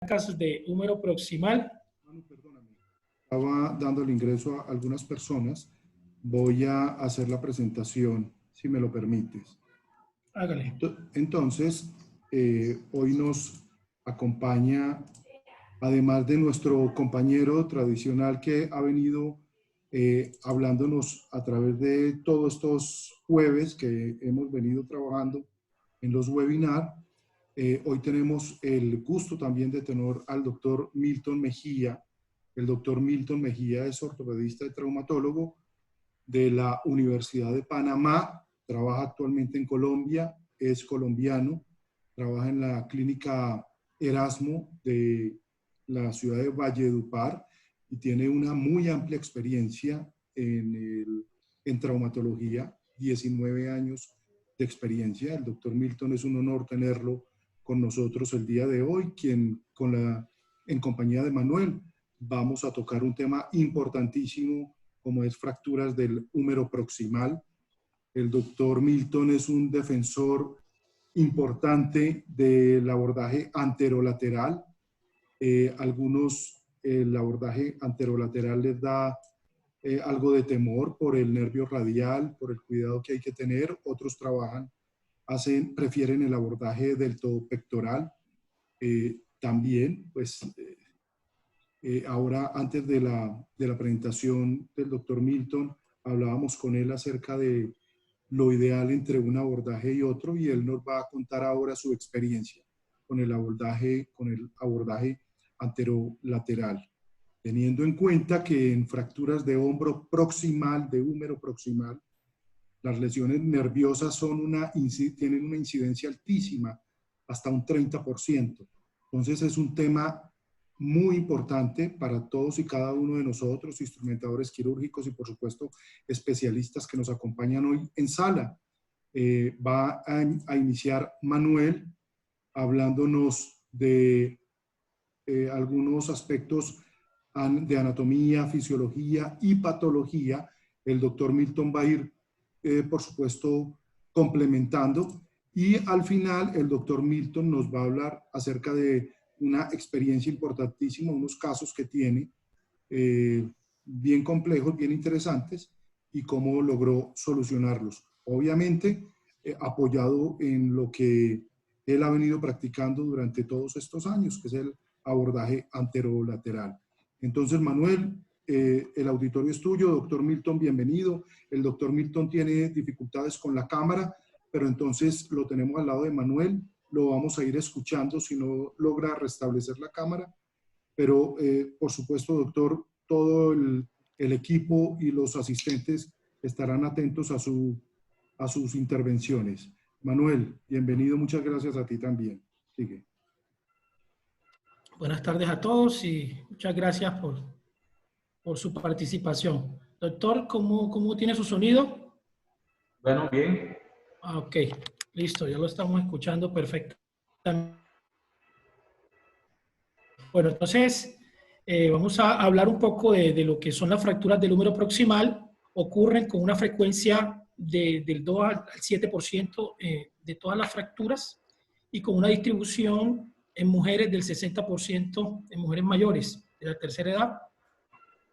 placas de húmero proximal. Perdóname. Estaba dando el ingreso a algunas personas. Voy a hacer la presentación, si me lo permites. Hágale. Entonces, hoy nos acompaña, además de nuestro compañero tradicional que ha venido hablándonos a través de todos estos jueves que hemos venido trabajando en los webinars. Hoy tenemos el gusto también de tener al doctor Milton Mejía. El doctor Milton Mejía es ortopedista y traumatólogo de la Universidad de Panamá. Trabaja actualmente en Colombia, es colombiano, trabaja en la clínica Erasmo de la ciudad de Valledupar y tiene una muy amplia experiencia en traumatología, 19 años de experiencia. El doctor Milton, es un honor tenerlo con nosotros el día de hoy, quien en compañía de Manuel vamos a tocar un tema importantísimo como es fracturas del húmero proximal. El doctor Milton es un defensor importante del abordaje anterolateral. El abordaje anterolateral les da algo de temor por el nervio radial, por el cuidado que hay que tener. Otros prefieren el abordaje del todo pectoral. También, pues, ahora antes de la presentación del doctor Milton, hablábamos con él acerca de lo ideal entre un abordaje y otro, y él nos va a contar ahora su experiencia con el abordaje anterolateral, teniendo en cuenta que en fracturas de hombro proximal, de húmero proximal, las lesiones nerviosas tienen una incidencia altísima, hasta un 30%. Entonces es un tema muy importante para todos y cada uno de nosotros, instrumentadores quirúrgicos y por supuesto especialistas que nos acompañan hoy en sala. Va a iniciar Manuel hablándonos de algunos aspectos de anatomía, fisiología y patología. El doctor Milton va a ir, por supuesto, complementando, y al final el doctor Milton nos va a hablar acerca de una experiencia importantísima, unos casos que tiene bien complejos, bien interesantes, y cómo logró solucionarlos. Obviamente, apoyado en lo que él ha venido practicando durante todos estos años, que es el abordaje anterolateral. Entonces, Manuel, el auditorio es tuyo. Doctor Milton, bienvenido. El doctor Milton tiene dificultades con la cámara, pero entonces lo tenemos al lado de Manuel. Lo vamos a ir escuchando si no logra restablecer la cámara. Pero, por supuesto, doctor, todo el equipo y los asistentes estarán atentos a sus intervenciones. Manuel, bienvenido. Muchas gracias a ti también. Sigue. Buenas tardes a todos y muchas gracias por su participación. Doctor, ¿cómo tiene su sonido? Bueno, bien. Ok, listo, ya lo estamos escuchando perfectamente. Bueno, entonces vamos a hablar un poco de lo que son las fracturas del húmero proximal. Ocurren con una frecuencia del 2 al 7% de todas las fracturas y con una distribución en mujeres del 60% en mujeres mayores de la tercera edad,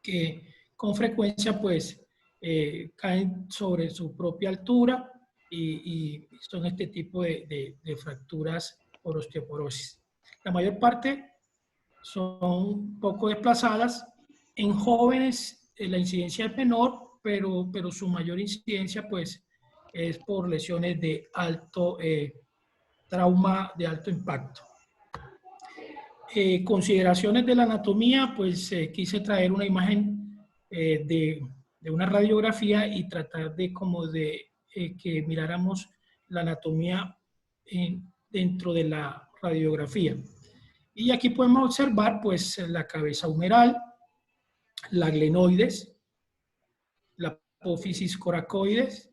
que con frecuencia pues caen sobre su propia altura y son este tipo de fracturas por osteoporosis. La mayor parte son poco desplazadas. En jóvenes la incidencia es menor, pero su mayor incidencia pues es por lesiones de alto trauma, de alto impacto. Consideraciones de la anatomía, pues quise traer una imagen de una radiografía y tratar de que miráramos la anatomía dentro de la radiografía. Y aquí podemos observar pues la cabeza humeral, la glenoides, la apófisis coracoides,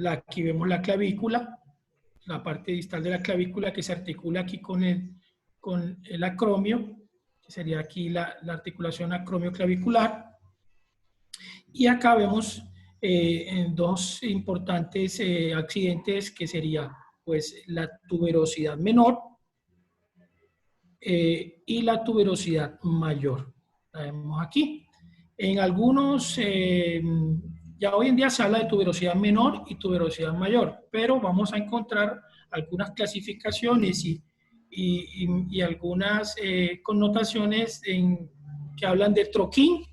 aquí vemos la clavícula, la parte distal de la clavícula que se articula aquí con el acromio, que sería aquí la articulación acromio-clavicular. Y acá vemos dos importantes accidentes que sería pues la tuberosidad menor y la tuberosidad mayor. La vemos aquí. En algunos, ya hoy en día se habla de tuberosidad menor y tuberosidad mayor, pero vamos a encontrar algunas clasificaciones y algunas connotaciones que hablan de troquín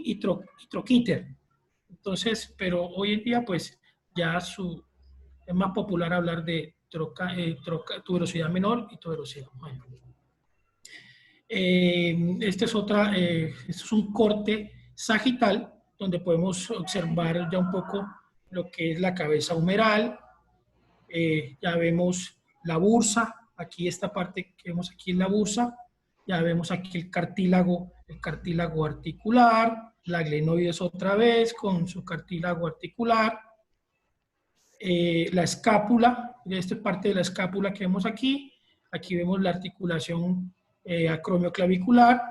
y troquíter. Entonces, pero hoy en día, pues, ya es más popular hablar de tuberosidad menor y tuberosidad mayor. Este es un corte sagital donde podemos observar ya un poco lo que es la cabeza humeral. Ya vemos la bursa, aquí esta parte que vemos aquí es la bursa. Ya vemos aquí el cartílago articular, la glenoides otra vez con su cartílago articular. La escápula, esta es parte de la escápula que vemos aquí. Aquí vemos la articulación acromioclavicular.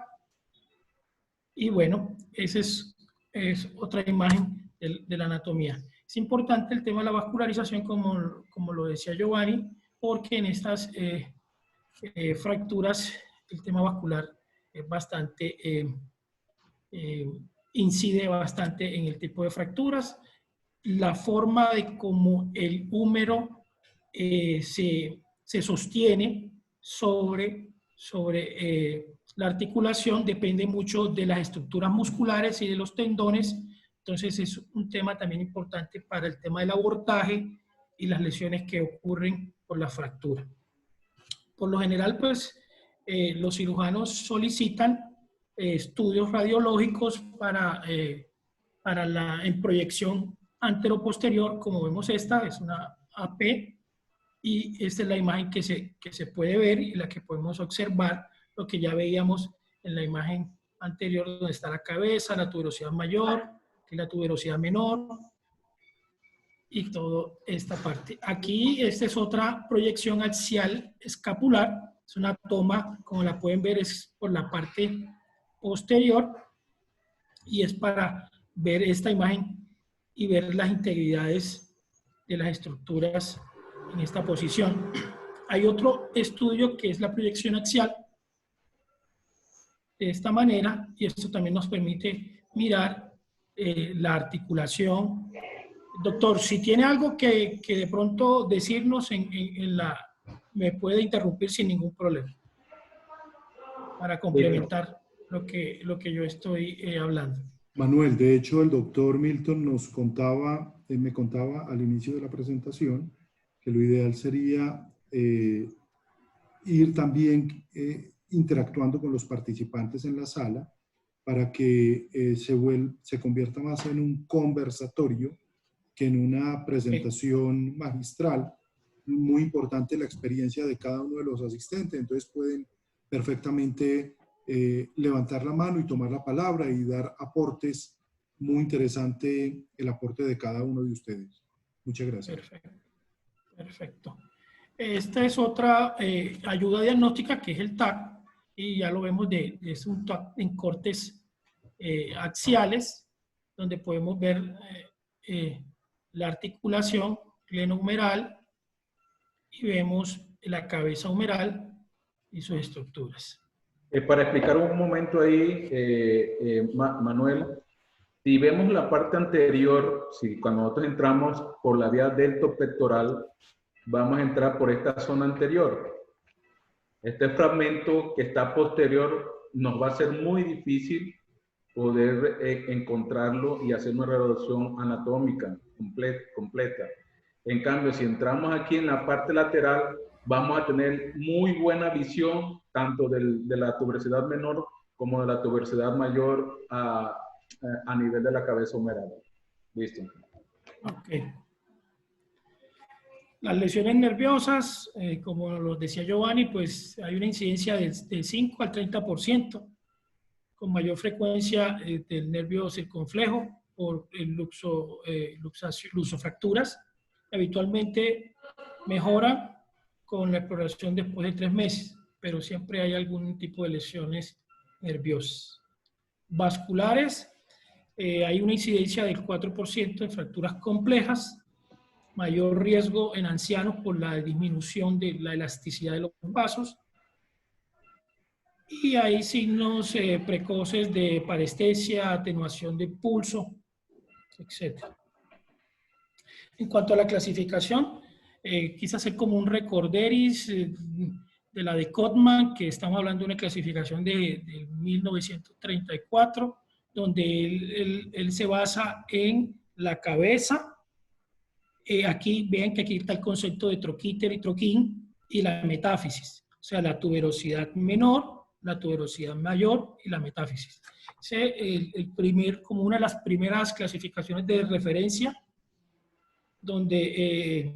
Y bueno, esa es otra imagen de la anatomía. Es importante el tema de la vascularización, como lo decía Giovanni, porque en estas fracturas el tema vascular es bastante, incide bastante en el tipo de fracturas. La forma de cómo el húmero se sostiene sobre la articulación depende mucho de las estructuras musculares y de los tendones. Entonces es un tema también importante para el tema del abortaje y las lesiones que ocurren por la fractura. Por lo general, pues, los cirujanos solicitan estudios radiológicos en proyección antero-posterior, como vemos esta, es una AP, y esta es la imagen que se puede ver y la que podemos observar, lo que ya veíamos en la imagen anterior, donde está la cabeza, la tuberosidad mayor, que es la tuberosidad menor, y toda esta parte. Aquí, esta es otra proyección axial escapular, es una toma, como la pueden ver, es por la parte posterior, y es para ver esta imagen y ver las integridades de las estructuras en esta posición. Hay otro estudio que es la proyección axial, de esta manera, y esto también nos permite mirar la articulación. Doctor, si tiene algo que de pronto decirnos me puede interrumpir sin ningún problema para complementar lo que yo estoy hablando. Manuel, de hecho, el doctor Milton me contaba al inicio de la presentación que lo ideal sería ir también interactuando con los participantes en la sala para que se convierta más en un conversatorio que en una presentación magistral. Muy importante la experiencia de cada uno de los asistentes, entonces pueden perfectamente levantar la mano y tomar la palabra y dar aportes. Muy interesante el aporte de cada uno de ustedes. Muchas gracias. Perfecto. Perfecto. Esta es otra ayuda diagnóstica que es el TAC, y ya lo vemos es un TAC en cortes axiales, donde podemos ver la articulación glenohumeral y vemos la cabeza humeral y sus estructuras. Para explicar un momento ahí, Manuel, si vemos la parte anterior, cuando nosotros entramos por la vía deltopectoral, vamos a entrar por esta zona anterior. Este fragmento que está posterior nos va a ser muy difícil poder encontrarlo y hacer una radiografía anatómica completa. En cambio, si entramos aquí en la parte lateral, vamos a tener muy buena visión tanto de la tuberosidad menor como de la tuberosidad mayor a nivel de la cabeza humeral. Listo. Ok. Las lesiones nerviosas, como lo decía Giovanni, pues hay una incidencia de 5 al 30%, con mayor frecuencia del nervio circunflejo por el luxofracturas. Habitualmente mejora con la exploración después de 3 meses, pero siempre hay algún tipo de lesiones nerviosas. Vasculares, hay una incidencia del 4% en fracturas complejas, mayor riesgo en ancianos por la disminución de la elasticidad de los vasos, Y hay signos precoces de parestesia, atenuación de pulso, etc. En cuanto a la clasificación, quise hacer como un recorderis de la de Codman, que estamos hablando de una clasificación de 1934, donde él se basa en la cabeza. Aquí ven que aquí está el concepto de troquíter y troquín y la metáfisis, o sea, la tuberosidad menor, la tuberosidad mayor y la metáfisis. Como una de las primeras clasificaciones de referencia donde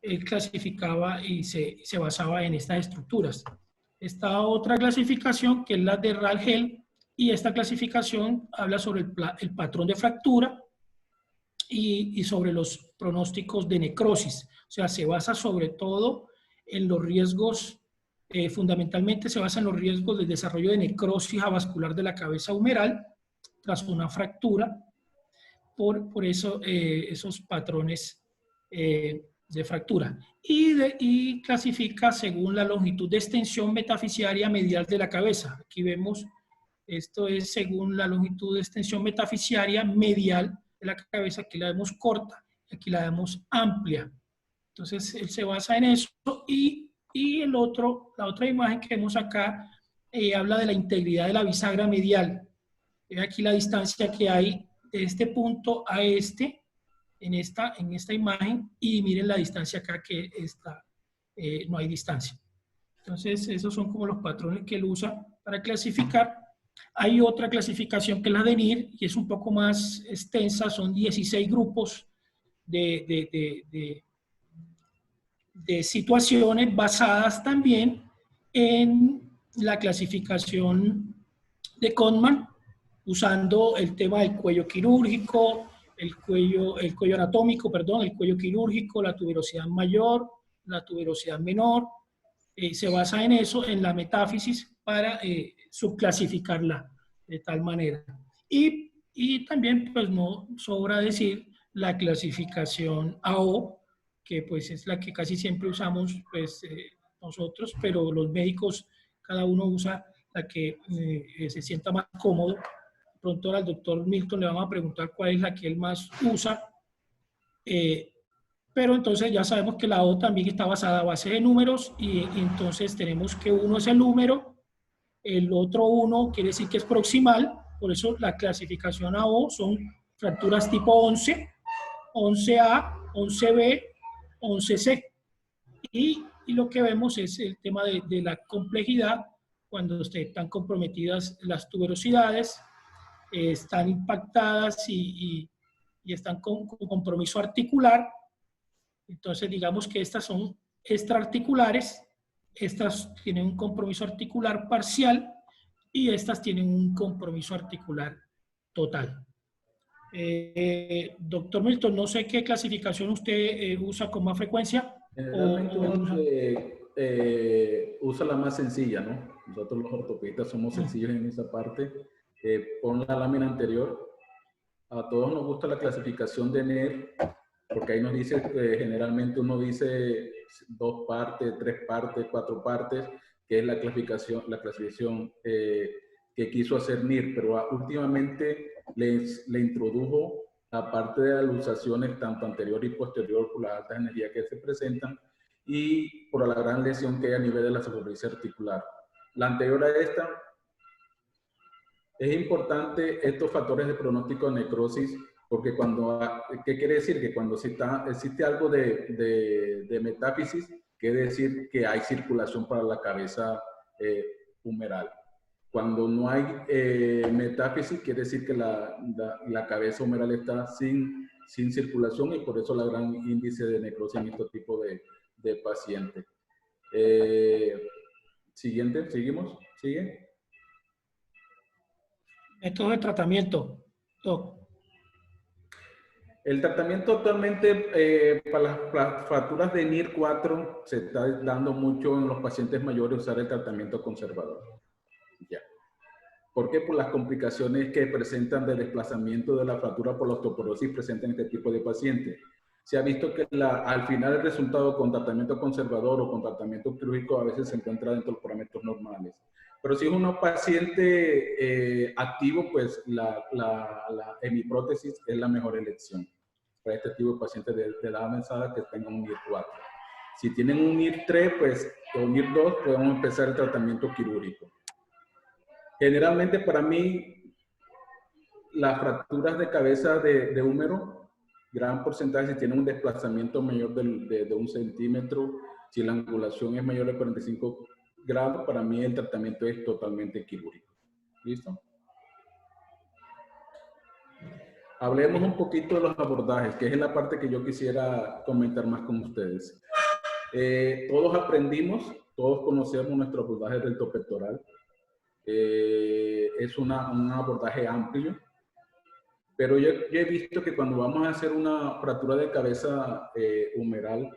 él clasificaba y se basaba en estas estructuras. Esta otra clasificación, que es la de Ralhel, y esta clasificación habla sobre el patrón de fractura y sobre los pronósticos de necrosis. O sea, se basa sobre todo en los riesgos, fundamentalmente se basa en los riesgos del desarrollo de necrosis avascular de la cabeza humeral tras una fractura, por eso esos patrones de fractura. Y clasifica según la longitud de extensión metafisiaria medial de la cabeza. Aquí vemos, esto es según la longitud de extensión metafisiaria medial de la cabeza. Aquí la vemos corta, aquí la vemos amplia. Entonces, él se basa en eso. Y la otra imagen que vemos acá habla de la integridad de la bisagra medial. Aquí la distancia que hay de este punto a este, en esta imagen, y miren la distancia acá que está, no hay distancia. Entonces, esos son como los patrones que él usa para clasificar. Hay otra clasificación que es la de NIR, y es un poco más extensa, son 16 grupos de situaciones basadas también en la clasificación de Codman, usando el tema del cuello quirúrgico, el cuello anatómico, perdón, el cuello quirúrgico, la tuberosidad mayor, la tuberosidad menor. Se basa en eso, en la metáfisis, para subclasificarla de tal manera. Y también, pues no sobra decir la clasificación AO, que pues es la que casi siempre usamos pues, nosotros, pero los médicos, cada uno usa la que se sienta más cómodo. Pronto al doctor Milton le vamos a preguntar cuál es la que él más usa. Pero entonces ya sabemos que la O también está basada a base de números y entonces tenemos que uno es el número, el otro 1 quiere decir que es proximal, por eso la clasificación AO son fracturas tipo 11, 11A, 11B, 11C. Y lo que vemos es el tema de la complejidad, cuando están comprometidas las tuberosidades, están impactadas y están con compromiso articular. Entonces, digamos que estas son extraarticulares, estas tienen un compromiso articular parcial y estas tienen un compromiso articular total. Doctor Milton, no sé qué clasificación usted usa con más frecuencia. Generalmente usa la más sencilla, ¿no? Nosotros los ortopedistas somos sencillos en esa parte. Pon la lámina anterior. A todos nos gusta la clasificación de NER, porque ahí nos dice, generalmente uno dice 2 partes, 3 partes, 4 partes, que es la clasificación que quiso hacer NIR, pero últimamente le introdujo la parte de las luxaciones tanto anterior y posterior por las altas energías que se presentan y por la gran lesión que hay a nivel de la superficie articular. La anterior a esta, es importante estos factores de pronóstico de necrosis, porque ¿qué quiere decir? Que cuando existe algo de metáfisis, quiere decir que hay circulación para la cabeza humeral. Cuando no hay metáfisis, quiere decir que la cabeza humeral está sin circulación y por eso la gran índice de necrosis en este tipo de pacientes. Siguiente, seguimos, sigue. Método de tratamiento, Doc. El tratamiento actualmente para las fracturas de NIR 4 se está dando mucho en los pacientes mayores usar el tratamiento conservador. Ya. ¿Por qué? Por las complicaciones que presentan de desplazamiento de la fractura por la osteoporosis presente en este tipo de pacientes. Se ha visto que al final el resultado con tratamiento conservador o con tratamiento quirúrgico a veces se encuentra dentro de los parámetros normales. Pero si es un paciente activo, pues la hemiprótesis es la mejor elección para este tipo de pacientes de edad avanzada que tengan un NIR4. Si tienen un NIR3, pues, o NIR2, podemos empezar el tratamiento quirúrgico. Generalmente para mí, las fracturas de cabeza de húmero, gran porcentaje, si tienen un desplazamiento mayor de 1 centímetro, si la angulación es mayor de 45 grados, para mí el tratamiento es totalmente quirúrgico. ¿Listo? Hablemos un poquito de los abordajes, que es la parte que yo quisiera comentar más con ustedes. Todos aprendimos, todos conocemos nuestro abordaje deltopectoral. Es un abordaje amplio, pero yo he visto que cuando vamos a hacer una fractura de cabeza humeral,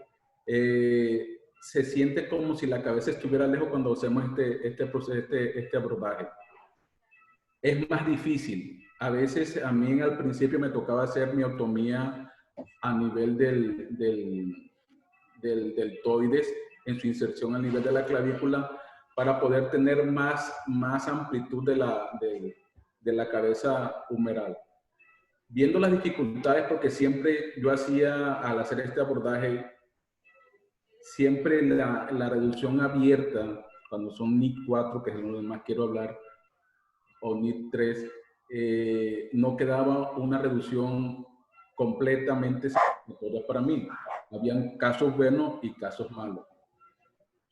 se siente como si la cabeza estuviera lejos cuando hacemos este abordaje. Es más difícil. A veces a mí al principio me tocaba hacer miotomía a nivel del deltoides en su inserción a nivel de la clavícula para poder tener más amplitud de la cabeza humeral. Viendo las dificultades, porque siempre yo hacía, al hacer este abordaje, siempre la reducción abierta, cuando son NIC4, que es lo que más quiero hablar, o NIC3, no quedaba una reducción completamente satisfactoria para mí. Habían casos buenos y casos malos.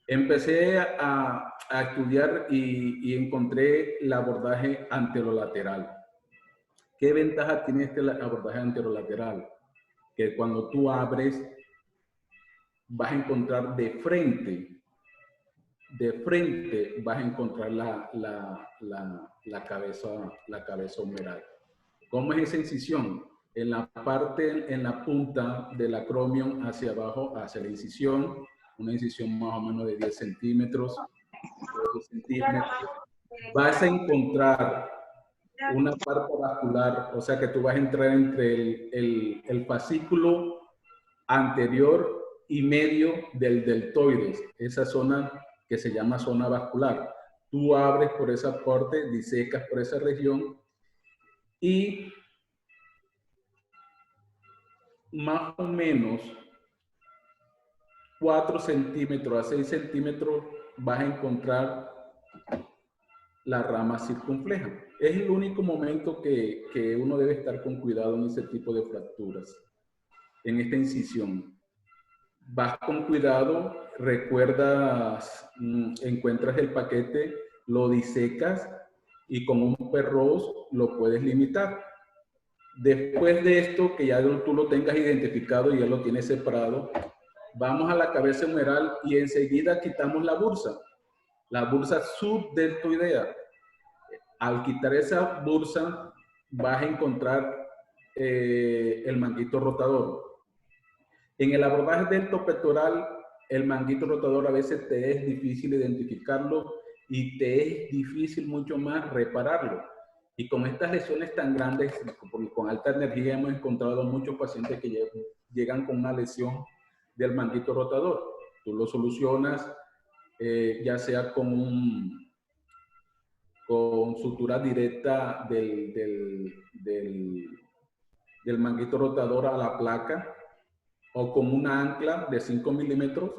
Empecé a estudiar y encontré el abordaje anterolateral. ¿Qué ventaja tiene este abordaje anterolateral? Que cuando tú abres, vas a encontrar de frente vas a encontrar la cabeza humeral. ¿Cómo es esa incisión? En la punta del acromion hacia abajo, hacia la incisión, una incisión más o menos de 10 centímetros, 12 centímetros, vas a encontrar una parte vascular, o sea que tú vas a entrar entre el fascículo anterior y medio del deltoides, esa zona que se llama zona vascular. Tú abres por esa parte, disecas por esa región y más o menos 4 centímetros a 6 centímetros vas a encontrar la rama circunfleja. Es el único momento que uno debe estar con cuidado en ese tipo de fracturas, en esta incisión. Vas con cuidado, recuerdas, encuentras el paquete, lo disecas y con un perros lo puedes limitar. Después de esto, que ya tú lo tengas identificado y ya lo tienes separado, vamos a la cabeza humeral y enseguida quitamos la bursa subdeltoidea. Al quitar esa bursa, vas a encontrar el manguito rotador. En el abordaje deltopectoral, el manguito rotador a veces te es difícil identificarlo y te es difícil mucho más repararlo. Y con estas lesiones tan grandes, con alta energía, hemos encontrado muchos pacientes que llegan con una lesión del manguito rotador. Tú lo solucionas, ya sea con sutura directa del manguito rotador a la placa, o con una ancla de 5 milímetros,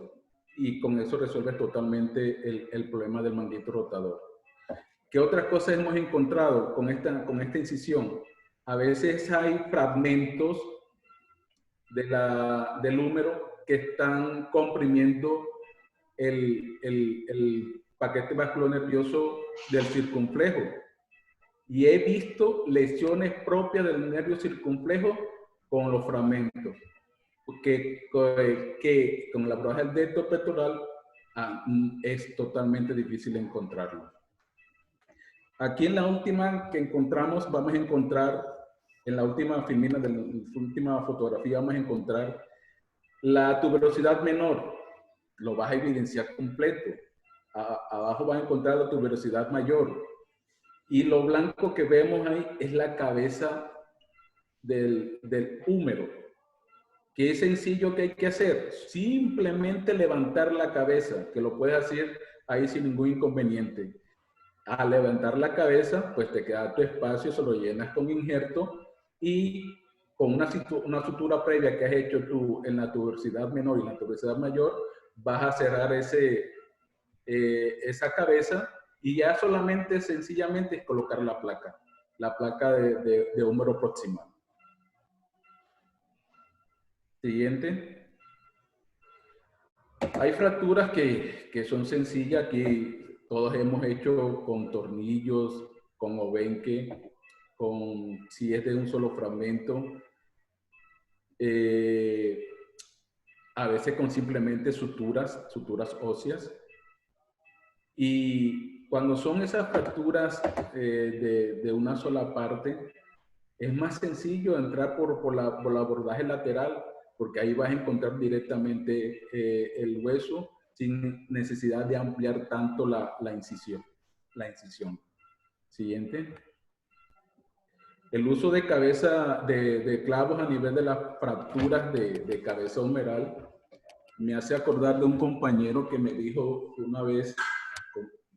y con eso resuelves totalmente el problema del manguito rotador. ¿Qué otras cosas hemos encontrado con esta incisión? A veces hay fragmentos del húmero que están comprimiendo el paquete vasculonervioso del circunflejo. Y he visto lesiones propias del nervio circunflejo con los fragmentos. Que con la abordaje del deltopectoral es totalmente difícil encontrarlo. Aquí en la última que encontramos, vamos a encontrar, en la última filmina de la última fotografía, vamos a encontrar la tuberosidad menor. Lo vas a evidenciar completo. Abajo vas a encontrar la tuberosidad mayor. Y lo blanco que vemos ahí es la cabeza del húmero. ¿Qué es sencillo que hay que hacer? Simplemente levantar la cabeza, que lo puedes hacer ahí sin ningún inconveniente. Al levantar la cabeza, pues te queda tu espacio, se lo llenas con injerto y con una sutura previa que has hecho tú en la tuberosidad menor y en la tuberosidad mayor, vas a cerrar esa cabeza y ya solamente, sencillamente, es colocar la placa de húmero proximal. Siguiente. Hay fracturas que son sencillas, que todos hemos hecho con tornillos, con obenque, si es de un solo fragmento, a veces con simplemente suturas óseas. Y cuando son esas fracturas de una sola parte, es más sencillo entrar por el abordaje lateral, porque ahí vas a encontrar directamente el hueso sin necesidad de ampliar tanto la incisión. Siguiente. El uso de de clavos a nivel de las fracturas de cabeza humeral me hace acordar de un compañero que me dijo una vez,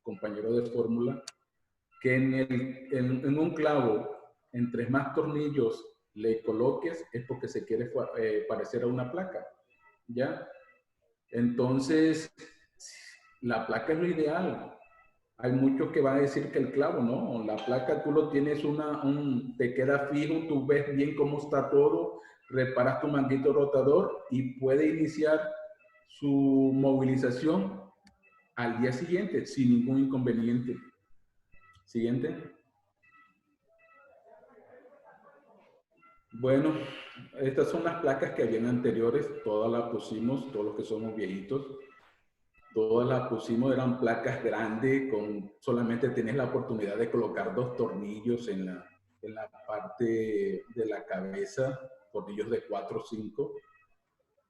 compañero de fórmula, que en un clavo, entre más tornillos le coloques, es porque se quiere parecer a una placa, ¿ya? Entonces, la placa es lo ideal. Hay muchos que van a decir que el clavo, ¿no? La placa tú lo tienes, te queda fijo, tú ves bien cómo está todo, reparas tu manguito rotador y puede iniciar su movilización al día siguiente sin ningún inconveniente. Siguiente. Bueno, estas son las placas que habían anteriores, todas las pusimos, todos los que somos viejitos, todas las pusimos, eran placas grandes, solamente tenés la oportunidad de colocar 2 tornillos en la parte de la cabeza, tornillos de 4 o 5.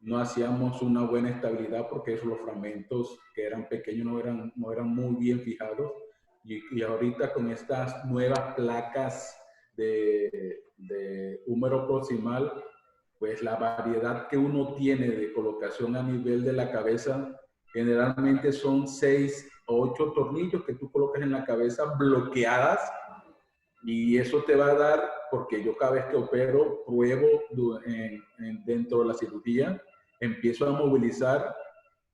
No hacíamos una buena estabilidad porque esos los fragmentos que eran pequeños no eran muy bien fijados. Y ahorita con estas nuevas placas de húmero proximal, pues la variedad que uno tiene de colocación a nivel de la cabeza, generalmente son 6 o 8 tornillos que tú colocas en la cabeza bloqueadas, y eso te va a dar, porque yo cada vez que opero, pruebo dentro de la cirugía, empiezo a movilizar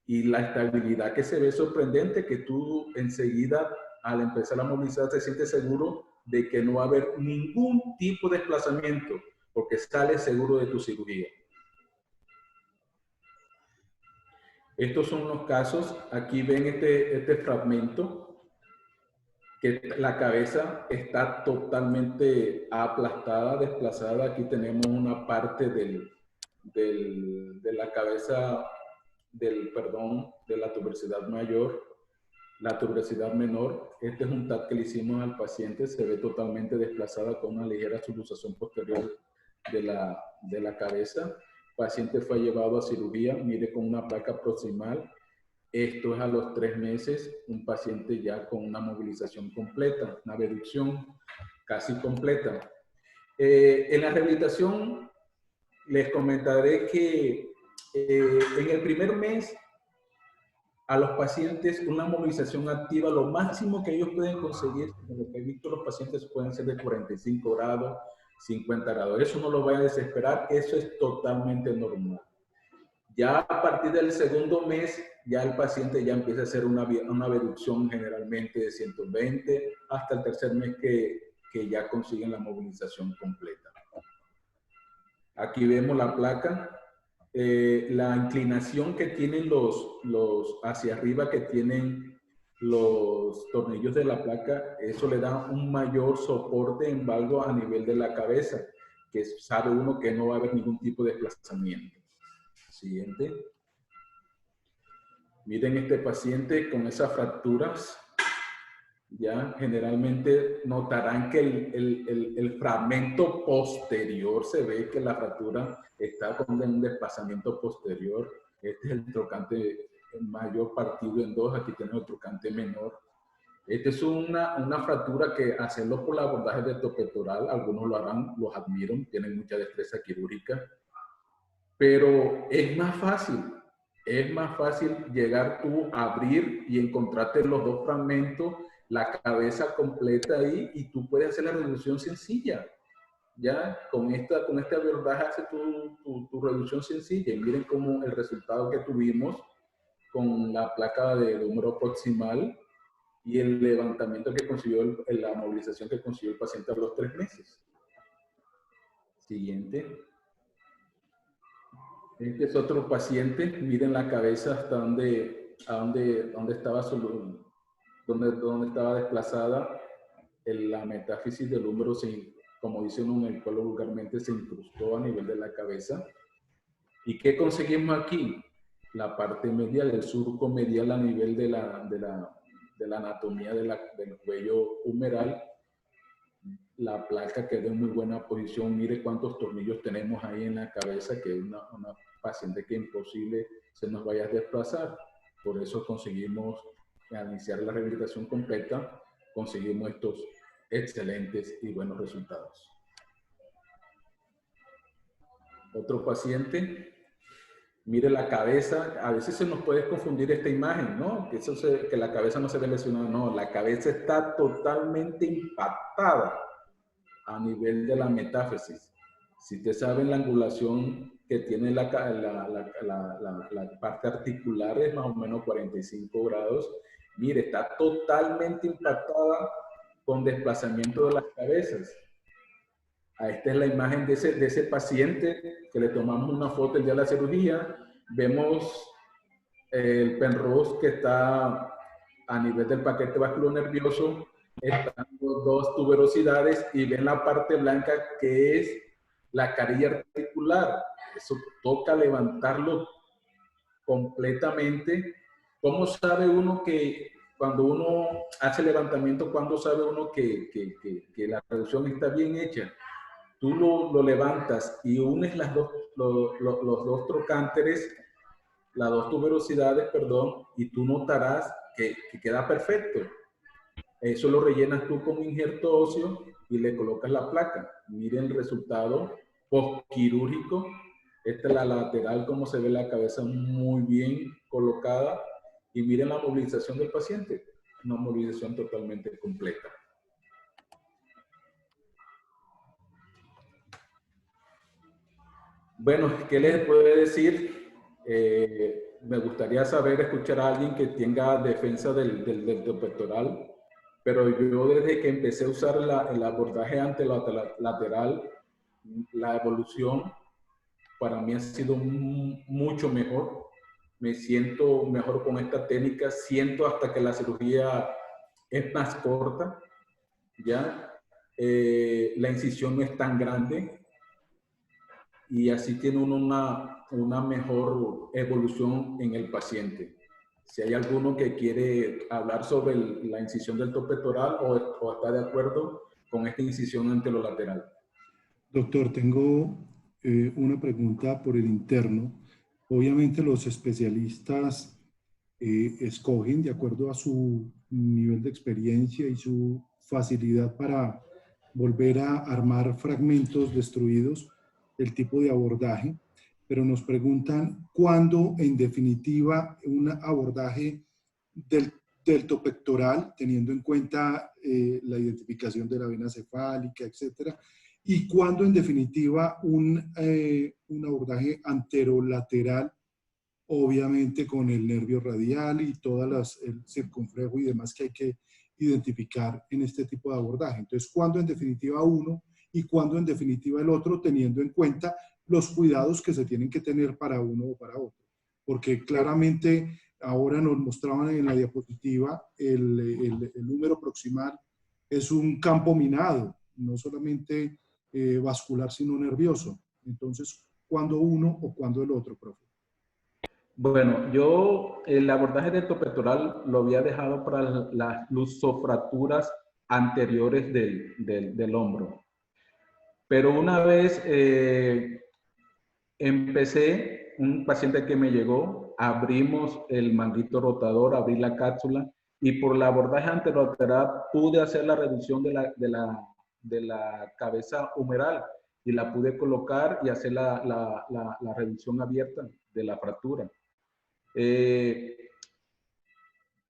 y la estabilidad que se ve sorprendente, que tú enseguida al empezar a movilizar te sientes seguro de que no va a haber ningún tipo de desplazamiento, porque sales seguro de tu cirugía. Estos son los casos. Aquí ven este fragmento, que la cabeza está totalmente aplastada, desplazada. Aquí tenemos una parte de la cabeza, de la tuberosidad mayor, la tuberosidad menor. Este es un TAC que le hicimos al paciente, se ve totalmente desplazada con una ligera subluxación posterior de la cabeza. El paciente fue llevado a cirugía, mire, con una placa proximal. Esto es a los 3 meses, un paciente ya con una movilización completa, una abducción casi completa. En la rehabilitación les comentaré que en el primer mes a los pacientes una movilización activa, lo máximo que ellos pueden conseguir, como lo que he visto, los pacientes pueden ser de 45 grados, 50 grados. Eso no lo vayan a desesperar, eso es totalmente normal. Ya a partir del segundo mes, ya el paciente ya empieza a hacer una abducción generalmente de 120, hasta el tercer mes que ya consiguen la movilización completa. Aquí vemos la placa, la inclinación que tienen hacia arriba que tienen los tornillos de la placa, eso le da un mayor soporte en valgo a nivel de la cabeza, que sabe uno que no va a haber ningún tipo de desplazamiento. Siguiente. Miren este paciente con esas fracturas. Ya generalmente notarán que el fragmento posterior se ve que la fractura está con un desplazamiento posterior. Este es el trocante mayor partido en 2. Aquí tenemos el trocante menor. Esta es una fractura que hacerlo por el abordaje deltopectoral, algunos lo harán, los admiro, tienen mucha destreza quirúrgica. Pero es más fácil llegar tú a abrir y encontrarte los 2 fragmentos la cabeza completa ahí y tú puedes hacer la reducción sencilla. Ya con este abordaje hace tu reducción sencilla y miren cómo el resultado que tuvimos con la placa de húmero proximal y el levantamiento que consiguió, la movilización que consiguió el paciente a los 3 meses. Siguiente. Este es otro paciente. Miren la cabeza hasta dónde estaba donde estaba desplazada. La metáfisis del húmero, como dicen en el pueblo vulgarmente, se incrustó a nivel de la cabeza. ¿Y qué conseguimos aquí? La parte medial, el surco medial a nivel de la anatomía del cuello humeral. La placa quedó en muy buena posición. Mire cuántos tornillos tenemos ahí en la cabeza, que es una paciente que imposible se nos vaya a desplazar. Por eso conseguimos, al iniciar la rehabilitación completa, conseguimos estos excelentes y buenos resultados. Otro paciente, mire la cabeza. A veces se nos puede confundir esta imagen, ¿no? Que la cabeza no se ve lesionada. No, la cabeza está totalmente impactada a nivel de la metáfisis. Si te saben la angulación que tiene la parte articular es más o menos 45 grados. Mire, está totalmente impactada con desplazamiento de las cabezas. Esta es la imagen de ese paciente que le tomamos una foto el día de la cirugía. Vemos el Penrose que está a nivel del paquete vasculonervioso. Están dos tuberosidades y ven la parte blanca que es la carilla articular. Eso toca levantarlo completamente. ¿Cómo sabe uno que cuando uno hace levantamiento, cuándo sabe uno que la reducción está bien hecha? Tú lo levantas y unes los dos trocánteres, las dos tuberosidades, perdón, y tú notarás que queda perfecto. Eso lo rellenas tú con un injerto óseo y le colocas la placa. Miren el resultado postquirúrgico. Esta es la lateral, como se ve la cabeza muy bien colocada. Y miren la movilización del paciente. Una movilización totalmente completa. Bueno, ¿qué les puedo decir? Me gustaría escuchar a alguien que tenga defensa del pectoral, pero yo desde que empecé a usar el abordaje anterolateral, la evolución para mí ha sido mucho mejor. Me siento mejor con esta técnica, siento hasta que la cirugía es más corta, ¿ya? La incisión no es tan grande y así tiene uno una mejor evolución en el paciente. Si hay alguno que quiere hablar sobre la incisión del pectoral o está de acuerdo con esta incisión anterolateral. Doctor, tengo una pregunta por el interno. Obviamente los especialistas escogen de acuerdo a su nivel de experiencia y su facilidad para volver a armar fragmentos destruidos, el tipo de abordaje, pero nos preguntan cuándo en definitiva un abordaje del deltopectoral, teniendo en cuenta la identificación de la vena cefálica, etcétera, y cuándo en definitiva un abordaje anterolateral, obviamente con el nervio radial y todas el circunflejo y demás que hay que identificar en este tipo de abordaje. Entonces, ¿cuándo en definitiva uno y cuándo en definitiva el otro, teniendo en cuenta los cuidados que se tienen que tener para uno o para otro? Porque claramente ahora nos mostraban en la diapositiva el número proximal es un campo minado, no solamente vascular, sino nervioso. Entonces, ¿cuándo uno o cuándo el otro, profe? Bueno, yo el abordaje deltopectoral lo había dejado para las lusofracturas anteriores del hombro. Pero una vez empecé, un paciente que me llegó, abrimos el manguito rotador, abrí la cápsula y por el abordaje anterolateral pude hacer la reducción de la cabeza humeral y la pude colocar y hacer la reducción abierta de la fractura.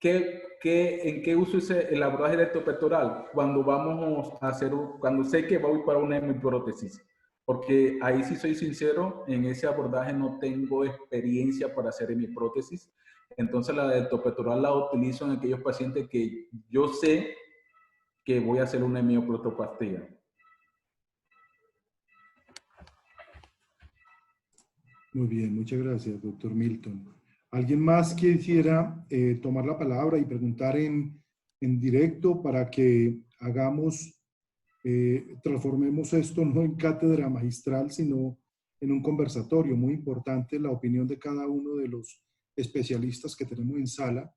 ¿En qué uso el abordaje rectopectoral? Cuando vamos a hacer, cuando sé que voy para una hemiprótesis. Porque ahí sí soy sincero, en ese abordaje no tengo experiencia para hacer hemiprótesis. Entonces la rectopectoral la utilizo en aquellos pacientes que yo sé que voy a hacer una hemioplastopastía. Muy bien, muchas gracias, doctor Milton. ¿Alguien más quisiera tomar la palabra y preguntar en directo para que hagamos, transformemos esto no en cátedra magistral, sino en un conversatorio? Muy importante la opinión de cada uno de los especialistas que tenemos en sala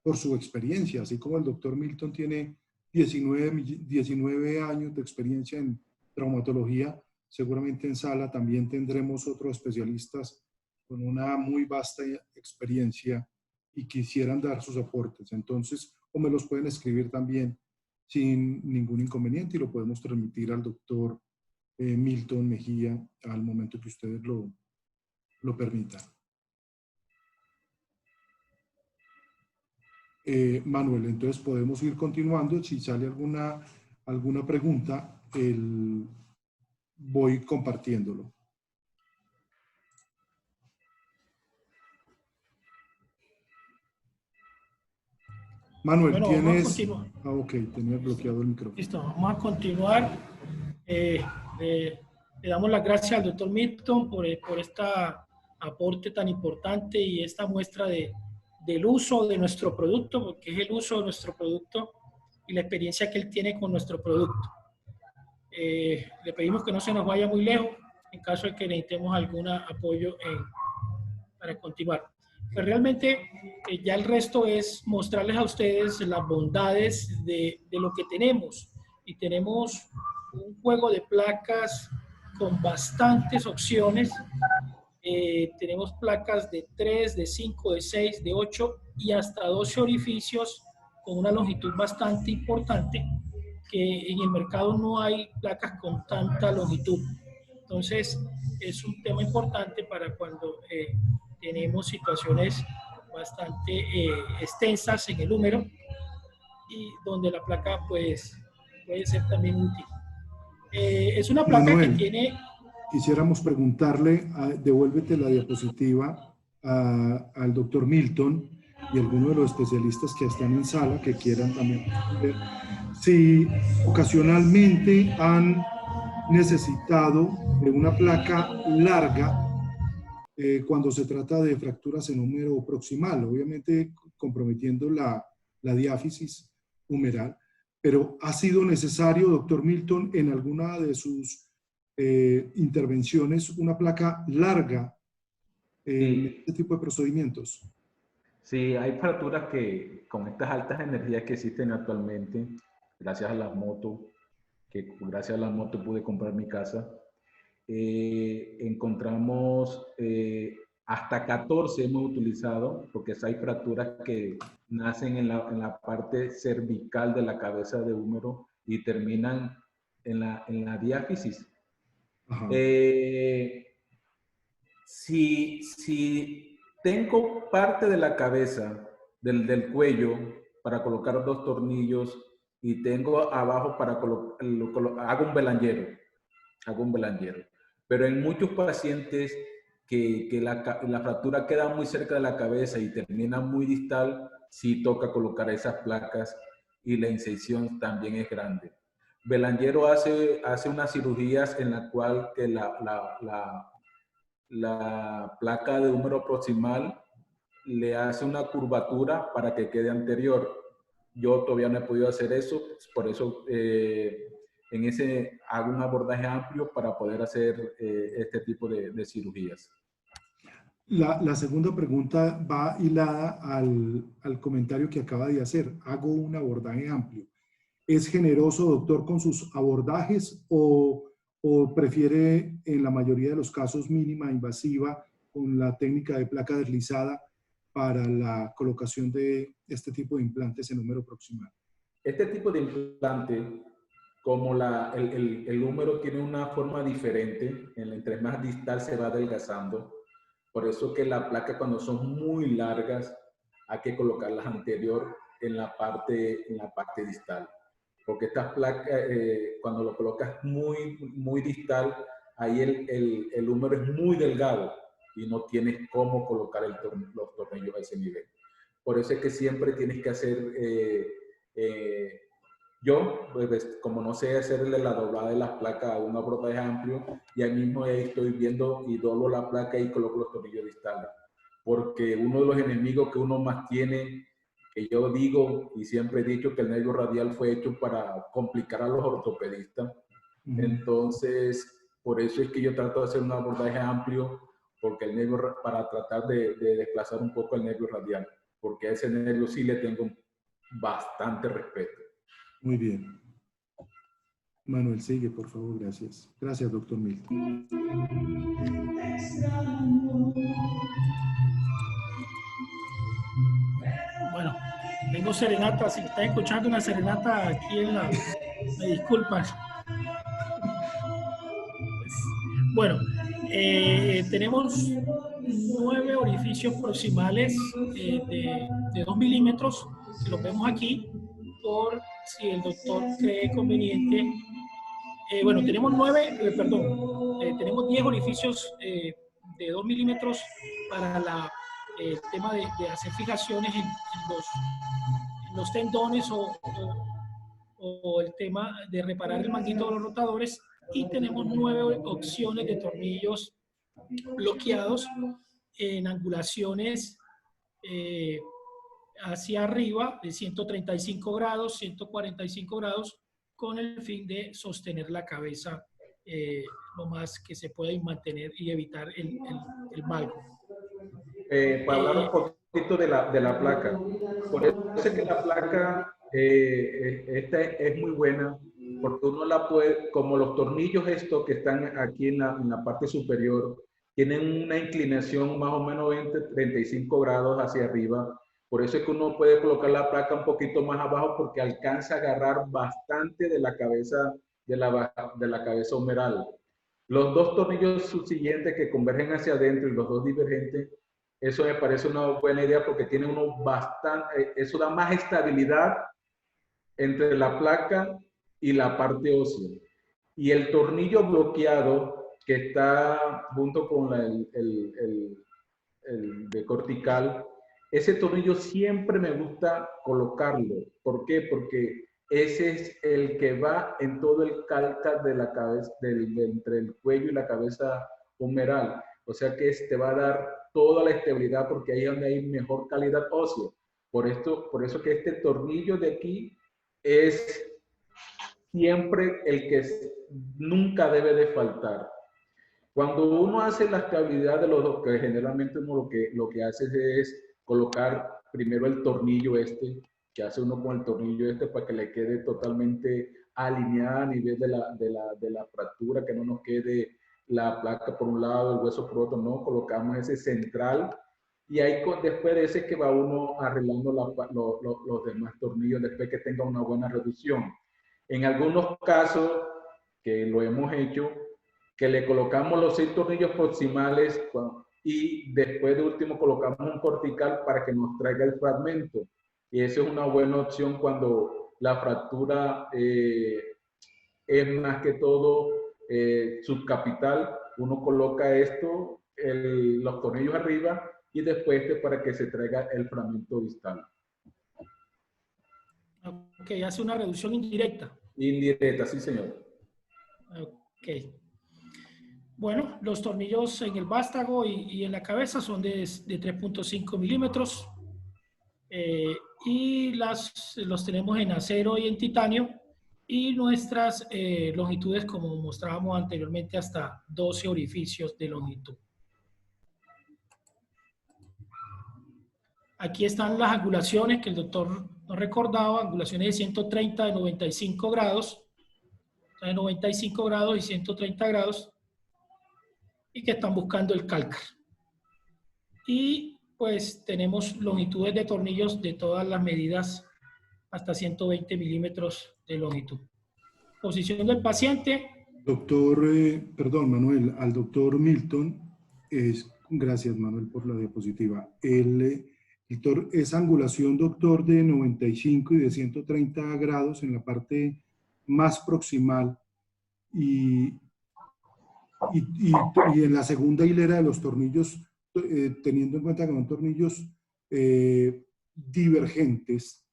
por su experiencia, así como el doctor Milton tiene 19 años de experiencia en traumatología. Seguramente en sala también tendremos otros especialistas con una muy vasta experiencia y quisieran dar sus aportes. Entonces, o me los pueden escribir también sin ningún inconveniente y lo podemos transmitir al doctor Milton Mejía al momento que ustedes lo permitan. Manuel, entonces podemos ir continuando. Si sale alguna pregunta, voy compartiéndolo. Manuel, Bueno, tienes... vamos a continuar. Ah, ok, tenía bloqueado el micrófono. Listo, vamos a continuar. Le damos las gracias al doctor Milton por este aporte tan importante y esta muestra del uso de nuestro producto, porque es el uso de nuestro producto y la experiencia que él tiene con nuestro producto. Le pedimos que no se nos vaya muy lejos en caso de que necesitemos algún apoyo para continuar. Pues realmente ya el resto es mostrarles a ustedes las bondades de lo que tenemos. Y tenemos un juego de placas con bastantes opciones. Tenemos placas de 3, de 5, de 6, de 8 y hasta 12 orificios con una longitud bastante importante, que en el mercado no hay placas con tanta longitud. Entonces, es un tema importante para cuando tenemos situaciones bastante extensas en el húmero y donde la placa pues, puede ser también útil. Es una placa Manuel, que tiene... Quisiéramos preguntarle, devuélvete la diapositiva al doctor Milton y alguno de los especialistas que están en sala que quieran también ver, si ocasionalmente han necesitado de una placa larga cuando se trata de fracturas en húmero proximal, obviamente comprometiendo la diáfisis humeral, pero ¿ha sido necesario, doctor Milton, en alguna de sus intervenciones una placa larga en este tipo de procedimientos? Sí, hay fracturas que con estas altas energías que existen actualmente, gracias a las motos, que gracias a las motos pude comprar mi casa, encontramos hasta 14 hemos utilizado, porque hay fracturas que nacen en la parte cervical de la cabeza de húmero y terminan en la diáfisis. Si tengo parte de la cabeza, del cuello, para colocar 2 tornillos y tengo abajo para colocar, hago un belangero. Pero en muchos pacientes que la fractura queda muy cerca de la cabeza y termina muy distal, sí toca colocar esas placas y la incisión también es grande. Belangero hace unas cirugías en la cual que la placa de húmero proximal le hace una curvatura para que quede anterior. Yo todavía no he podido hacer eso, por eso en ese hago un abordaje amplio para poder hacer este tipo de cirugías. La segunda pregunta va hilada al comentario que acaba de hacer. Hago un abordaje amplio. ¿Es generoso, doctor, con sus abordajes o prefiere en la mayoría de los casos mínima invasiva con la técnica de placa deslizada para la colocación de este tipo de implantes en húmero proximal? Este tipo de implante, como el húmero tiene una forma diferente, entre más distal se va adelgazando, por eso que la placa cuando son muy largas hay que colocarlas anterior en la parte distal. Porque estas placas, cuando lo colocas muy distal, ahí el húmero es muy delgado y no tienes cómo colocar los tornillos a ese nivel. Por eso es que siempre tienes que hacer, yo, pues, como no sé hacerle la doblada de las placas a un abordaje amplio, y ahí mismo estoy viendo y doblo la placa y coloco los tornillos distales. Porque uno de los enemigos que uno más tiene, que yo digo y siempre he dicho que el nervio radial fue hecho para complicar a los ortopedistas. Entonces, por eso es que yo trato de hacer un abordaje amplio, porque el nervio, para tratar de desplazar un poco el nervio radial, porque a ese nervio sí le tengo bastante respeto. Muy bien. Manuel, sigue, por favor, gracias. Gracias, doctor Milton. Bueno, tengo serenata, si están escuchando una serenata aquí en la... Me disculpan. Bueno, tenemos 9 orificios proximales de 2 milímetros, que los vemos aquí, por si el doctor cree conveniente. Bueno, tenemos tenemos 10 orificios de 2 milímetros para el tema de hacer fijaciones en los tendones o el tema de reparar el manguito de los rotadores, y tenemos 9 opciones de tornillos bloqueados en angulaciones hacia arriba de 135 grados, 145 grados, con el fin de sostener la cabeza lo más que se pueda y mantener y evitar el valgo. Para hablar un poquito de la placa. Por eso es que la placa esta es muy buena, porque uno la puede, como los tornillos estos que están aquí en la parte superior, tienen una inclinación más o menos 20-35 grados hacia arriba. Por eso es que uno puede colocar la placa un poquito más abajo, porque alcanza a agarrar bastante de la cabeza, de la cabeza humeral. Los dos tornillos subsiguientes que convergen hacia adentro y los dos divergentes, eso me parece una buena idea, porque tiene uno bastante, eso da más estabilidad entre la placa y la parte ósea. Y el tornillo bloqueado que está junto con el de cortical, ese tornillo siempre me gusta colocarlo. ¿Por qué? Porque ese es el que va en todo el calca de la cabeza, entre el cuello y la cabeza humeral. O sea que te va a dar toda la estabilidad, porque ahí es donde hay mejor calidad ósea. Por eso que este tornillo de aquí es siempre el que nunca debe de faltar. Cuando uno hace la estabilidad de los dos, que generalmente uno lo que hace es colocar primero el tornillo que hace uno con el tornillo para que le quede totalmente alineada a nivel de la fractura, que no nos quede la placa por un lado, el hueso por otro, no, colocamos ese central, y ahí después de ese que va uno arreglando los demás tornillos después que tenga una buena reducción. En algunos casos, que lo hemos hecho, que le colocamos los 6 tornillos proximales y después de último colocamos un cortical para que nos traiga el fragmento. Y eso es una buena opción cuando la fractura es más que todo subcapital. Uno coloca los tornillos arriba y después para que se traiga el fragmento distal. Ok, hace una reducción indirecta. Indirecta, sí, señor. Ok. Bueno, los tornillos en el vástago y en la cabeza son de 3.5 milímetros. Y los tenemos en acero y en titanio. Y nuestras longitudes, como mostrábamos anteriormente, hasta 12 orificios de longitud. Aquí están las angulaciones que el doctor nos recordaba, angulaciones de 130, de 95 grados, de 95 grados y 130 grados, y que están buscando el cálcar. Y pues tenemos longitudes de tornillos de todas las medidas hasta 120 milímetros de longitud. Posición del paciente. Doctor, perdón, Manuel, al doctor Milton, gracias Manuel por la diapositiva. Doctor, esa angulación, doctor, de 95 y de 130 grados en la parte más proximal y en la segunda hilera de los tornillos, teniendo en cuenta que son tornillos divergentes,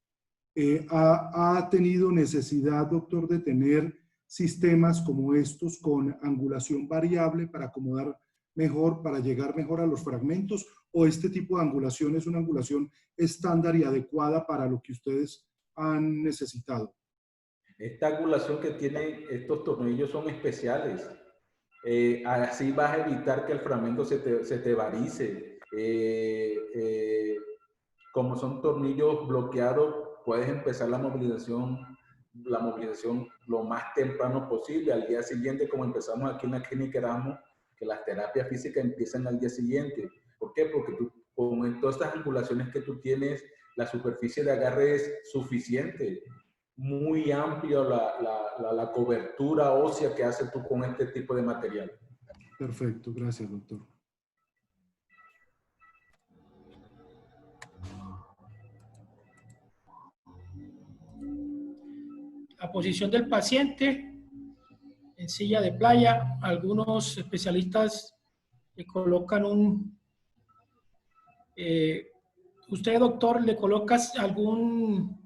¿ha tenido necesidad, doctor, de tener sistemas como estos con angulación variable para acomodar mejor, para llegar mejor a los fragmentos? ¿O este tipo de angulación es una angulación estándar y adecuada para lo que ustedes han necesitado? Esta angulación que tienen estos tornillos son especiales. Así vas a evitar que el fragmento se te varice. Como son tornillos bloqueados, puedes empezar la movilización lo más temprano posible. Al día siguiente, como empezamos aquí en la clínica Erasmo, que las terapias físicas empiezan al día siguiente. ¿Por qué? Porque tú, con todas estas angulaciones que tú tienes, la superficie de agarre es suficiente. Muy amplia la cobertura ósea que haces tú con este tipo de material. Perfecto, gracias, doctor. La posición del paciente en silla de playa. Algunos especialistas le colocan usted, doctor, le colocas algún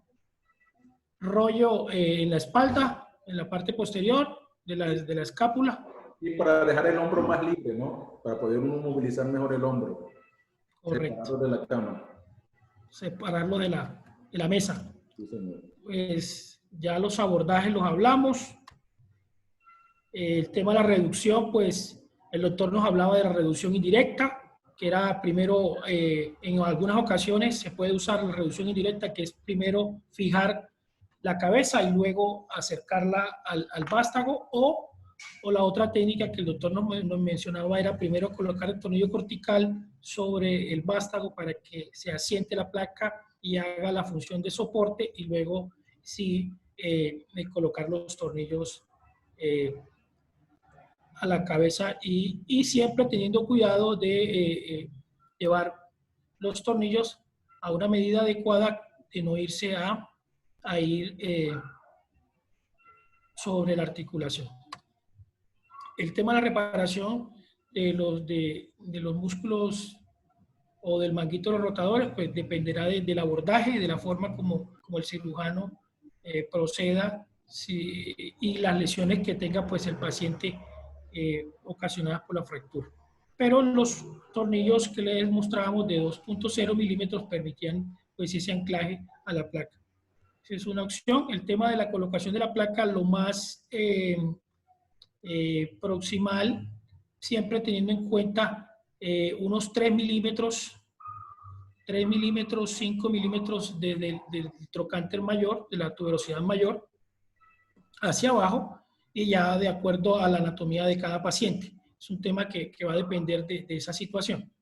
rollo en la espalda, en la parte posterior de la escápula. Y para dejar el hombro más libre, ¿no? Para poder uno movilizar mejor el hombro. Correcto. Separarlo de la cama. Separarlo de la mesa. Sí, señor. Pues ya los abordajes los hablamos. El tema de la reducción, pues el doctor nos hablaba de la reducción indirecta, que era primero, en algunas ocasiones se puede usar la reducción indirecta, que es primero fijar la cabeza y luego acercarla al vástago, o la otra técnica que el doctor nos mencionaba era primero colocar el tornillo cortical sobre el vástago para que se asiente la placa y haga la función de soporte, y luego sí colocar los tornillos a la cabeza, y siempre teniendo cuidado de llevar los tornillos a una medida adecuada, de no irse a ir sobre la articulación. El tema de la reparación de los músculos o del manguito de los rotadores, pues dependerá del abordaje, de la forma como el cirujano proceda, y las lesiones que tenga pues el paciente ocasionadas por la fractura. Pero los tornillos que les mostrábamos de 2.0 milímetros permitían pues ese anclaje a la placa. Esa es una opción. El tema de la colocación de la placa, lo más proximal, siempre teniendo en cuenta unos 3 milímetros, 5 milímetros del trocánter mayor, de la tuberosidad mayor, hacia abajo, y ya de acuerdo a la anatomía de cada paciente. Es un tema que va a depender de esa situación.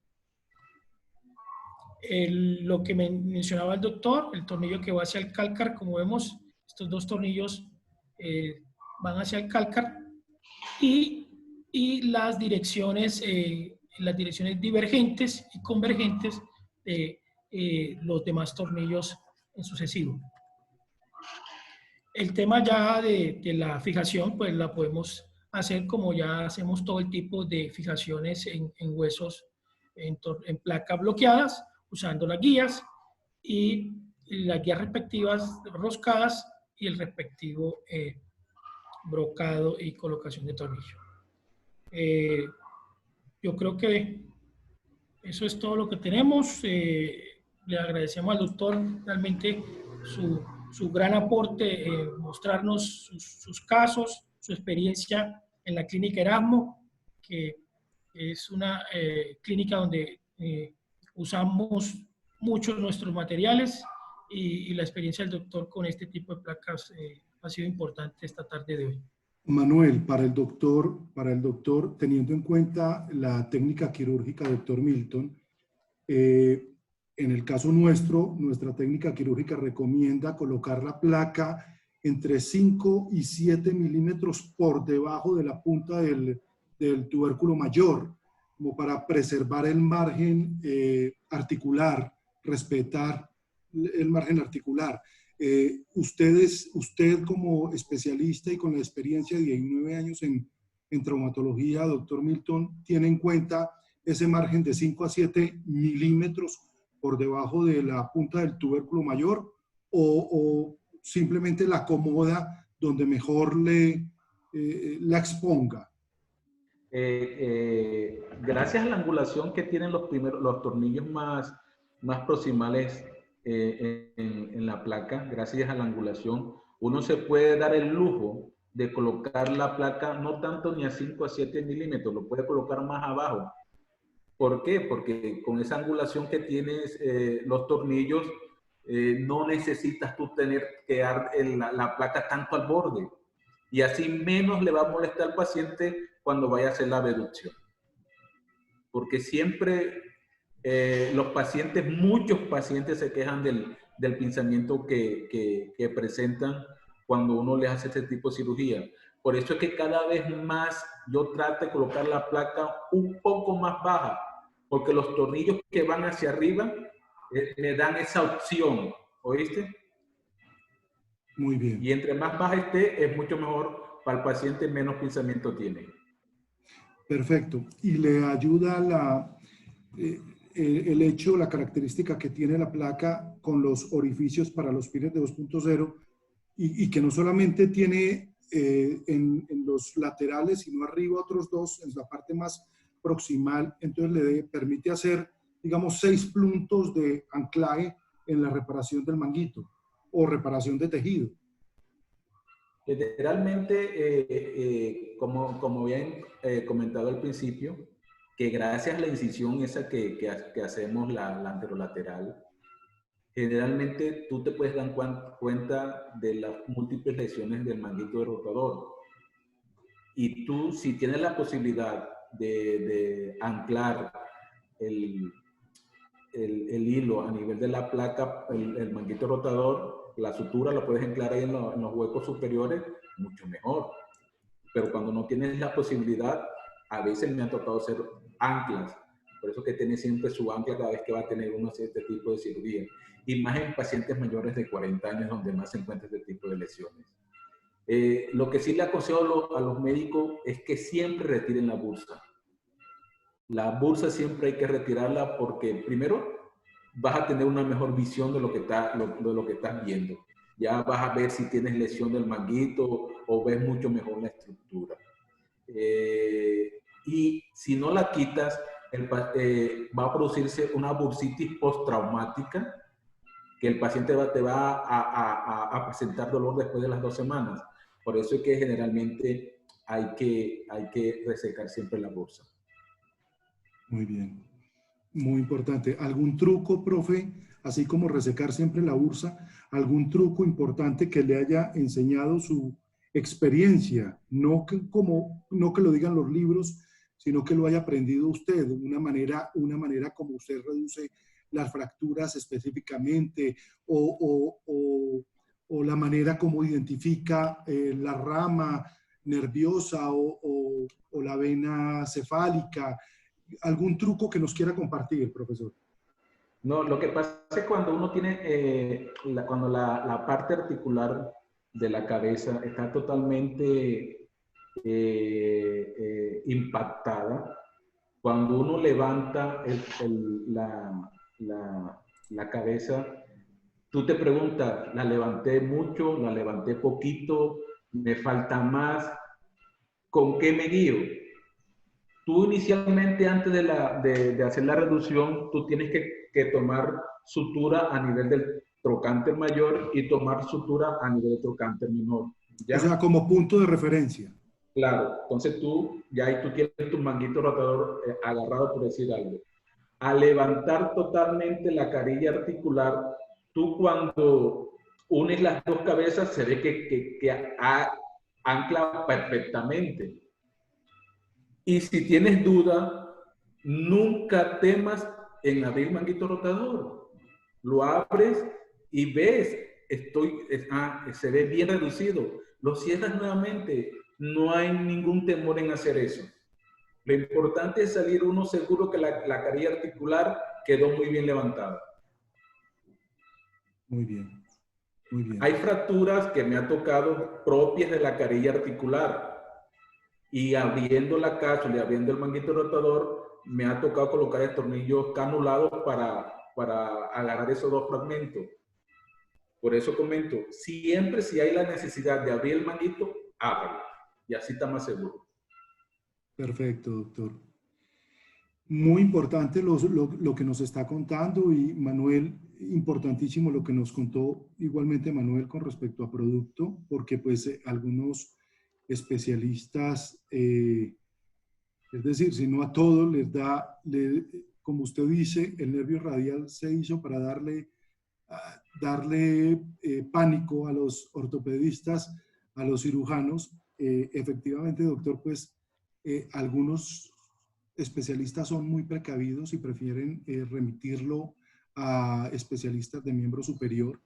Lo que mencionaba el doctor, el tornillo que va hacia el cálcar, como vemos, estos dos tornillos van hacia el cálcar, y las direcciones divergentes y convergentes de los demás tornillos en sucesivo. El tema ya de la fijación, pues la podemos hacer como ya hacemos todo el tipo de fijaciones en huesos, en placas bloqueadas, usando las guías y las guías respectivas roscadas y el respectivo brocado y colocación de tornillo. Yo creo que eso es todo lo que tenemos. Le agradecemos al doctor realmente su gran aporte, mostrarnos sus casos, su experiencia en la clínica Erasmo, que es una clínica donde usamos muchos nuestros materiales, y la experiencia del doctor con este tipo de placas ha sido importante esta tarde de hoy. Manuel, para el doctor, teniendo en cuenta la técnica quirúrgica, doctor Milton, en el caso nuestro, nuestra técnica quirúrgica recomienda colocar la placa entre 5 y 7 milímetros por debajo de la punta del tubérculo mayor, como para preservar el margen articular respetar el margen articular. Usted como especialista y con la experiencia de 19 años en traumatología, doctor Milton, ¿tiene en cuenta ese margen de 5 a 7 milímetros por debajo de la punta del tubérculo mayor o simplemente la acomoda donde mejor la exponga? Gracias a la angulación que tienen los tornillos más proximales en la placa, gracias a la angulación, uno se puede dar el lujo de colocar la placa no tanto ni a 5 a 7 milímetros, lo puede colocar más abajo. ¿Por qué? Porque con esa angulación que tienes los tornillos, no necesitas tú tener que dar la placa tanto al borde. Y así menos le va a molestar al paciente cuando vaya a hacer la abducción. Porque siempre muchos pacientes se quejan del pinzamiento que presentan cuando uno les hace este tipo de cirugía. Por eso es que cada vez más yo trato de colocar la placa un poco más baja, porque los tornillos que van hacia arriba me dan esa opción, ¿oíste? Muy bien. Y entre más baja esté, es mucho mejor para el paciente, menos pinzamiento tiene. Perfecto. Y le ayuda el hecho, la característica que tiene la placa con los orificios para los pines de 2.0 y que no solamente tiene en los laterales, sino arriba otros dos, en la parte más proximal. Entonces le permite hacer, digamos, 6 puntos de anclaje en la reparación del manguito o reparación de tejido. Generalmente, como bien comentado al principio, que gracias a la incisión esa que hacemos, la anterolateral, generalmente tú te puedes dar cuenta de las múltiples lesiones del manguito de rotador. Y tú, si tienes la posibilidad de anclar el hilo a nivel de la placa, el manguito rotador, la sutura la puedes anclar ahí en los huecos superiores, mucho mejor. Pero cuando no tienes la posibilidad, a veces me han tocado hacer anclas. Por eso que tiene siempre su ancla cada vez que va a tener uno este tipo de cirugía. Y más en pacientes mayores de 40 años, donde más se encuentra este tipo de lesiones. Lo que sí le aconsejo a los médicos es que siempre retiren la bursa. La bursa siempre hay que retirarla porque primero vas a tener una mejor visión de lo que estás viendo. Ya vas a ver si tienes lesión del manguito o ves mucho mejor la estructura. Y si no la quitas, va a producirse una bursitis postraumática que el paciente te va a presentar dolor después de las 2 semanas. Por eso es que generalmente hay que resecar siempre la bursa. Muy bien. Muy importante. ¿Algún truco, profe, así como resecar siempre la bursa, algún truco importante que le haya enseñado su experiencia? No que lo digan los libros, sino que lo haya aprendido usted, una manera como usted reduce las fracturas específicamente o la manera como identifica la rama nerviosa o la vena cefálica. ¿Algún truco que nos quiera compartir, profesor? No, lo que pasa es que cuando uno tiene, cuando la parte articular de la cabeza está totalmente impactada, cuando uno levanta la cabeza, tú te preguntas, ¿la levanté mucho? ¿La levanté poquito? ¿Me falta más? ¿Con qué me guío? Tú inicialmente, antes de hacer la reducción, tú tienes que tomar sutura a nivel del trocánter mayor y tomar sutura a nivel del trocánter menor. ¿Ya? O sea, como punto de referencia. Claro, entonces ahí tú tienes tu manguito rotador agarrado, por decir algo. Al levantar totalmente la carilla articular, tú cuando unes las dos cabezas se ve que ancla perfectamente. Y si tienes duda, nunca temas en abrir el manguito rotador. Lo abres y ves, se ve bien reducido. Lo cierras nuevamente. No hay ningún temor en hacer eso. Lo importante es salir uno seguro que la carilla articular quedó muy bien levantada. Muy bien, muy bien. Hay fracturas que me ha tocado propias de la carilla articular y abriendo la cápsula y abriendo el manguito rotador, me ha tocado colocar el tornillo canulado para agarrar esos dos fragmentos. Por eso comento, siempre si hay la necesidad de abrir el manguito, ábralo. Y así está más seguro. Perfecto, doctor. Muy importante lo que nos está contando y Manuel, importantísimo lo que nos contó igualmente Manuel con respecto a producto, porque pues algunos especialistas, es decir, si no a todos les da, como usted dice, el nervio radial se hizo para darle pánico a los ortopedistas, a los cirujanos. Efectivamente, doctor, pues algunos especialistas son muy precavidos y prefieren remitirlo a especialistas de miembro superior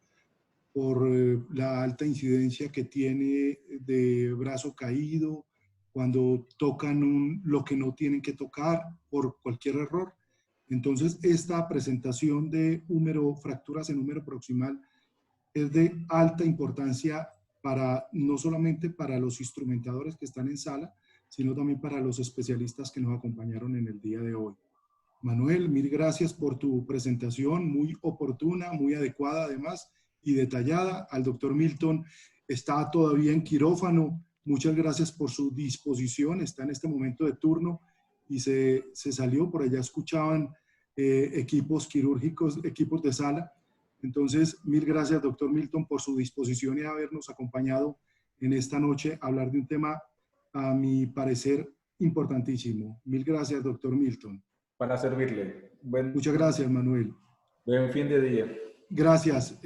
por la alta incidencia que tiene de brazo caído, cuando tocan lo que no tienen que tocar por cualquier error. Entonces, esta presentación de fracturas en húmero proximal es de alta importancia no solamente para los instrumentadores que están en sala, sino también para los especialistas que nos acompañaron en el día de hoy. Manuel, mil gracias por tu presentación, muy oportuna, muy adecuada además y detallada. Al doctor Milton está todavía en quirófano. Muchas gracias por su disposición. Está en este momento de turno y se salió. Por allá escuchaban equipos quirúrgicos, equipos de sala. Entonces, mil gracias, doctor Milton, por su disposición y habernos acompañado en esta noche a hablar de un tema, a mi parecer, importantísimo. Mil gracias, doctor Milton. Para servirle. Muchas gracias, Manuel. Buen fin de día. Gracias.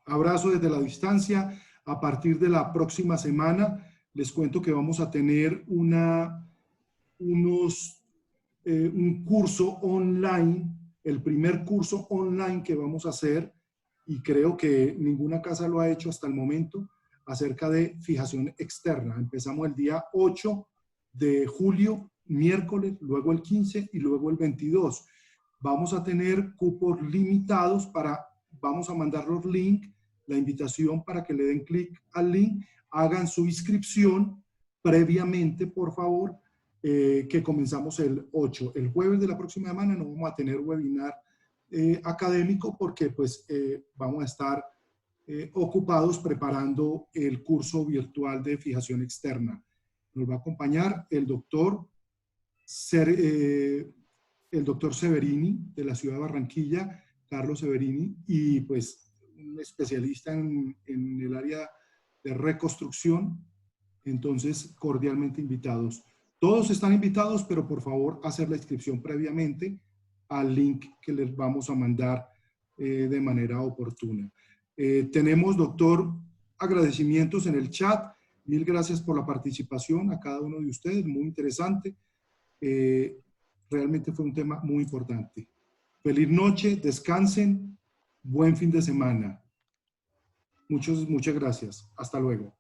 Abrazo desde la distancia. A partir de la próxima semana, les cuento que vamos a tener un curso online, el primer curso online que vamos a hacer, y creo que ninguna casa lo ha hecho hasta el momento, acerca de fijación externa. Empezamos el día 8 de julio, miércoles, luego el 15 y luego el 22. Vamos a tener cupos limitados vamos a mandar los links, la invitación para que le den clic al link, hagan su inscripción previamente, por favor, que comenzamos el 8. El jueves de la próxima semana no vamos a tener webinar académico porque pues vamos a estar ocupados preparando el curso virtual de fijación externa. Nos va a acompañar el doctor Severini de la ciudad de Barranquilla, Carlos Severini, y pues un especialista en el área de reconstrucción. Entonces, cordialmente invitados. Todos están invitados, pero por favor hacer la inscripción previamente al link que les vamos a mandar de manera oportuna. Tenemos, doctor, agradecimientos en el chat. Mil gracias por la participación a cada uno de ustedes, muy interesante. Realmente fue un tema muy importante. Feliz noche, descansen, buen fin de semana. Muchas gracias. Hasta luego.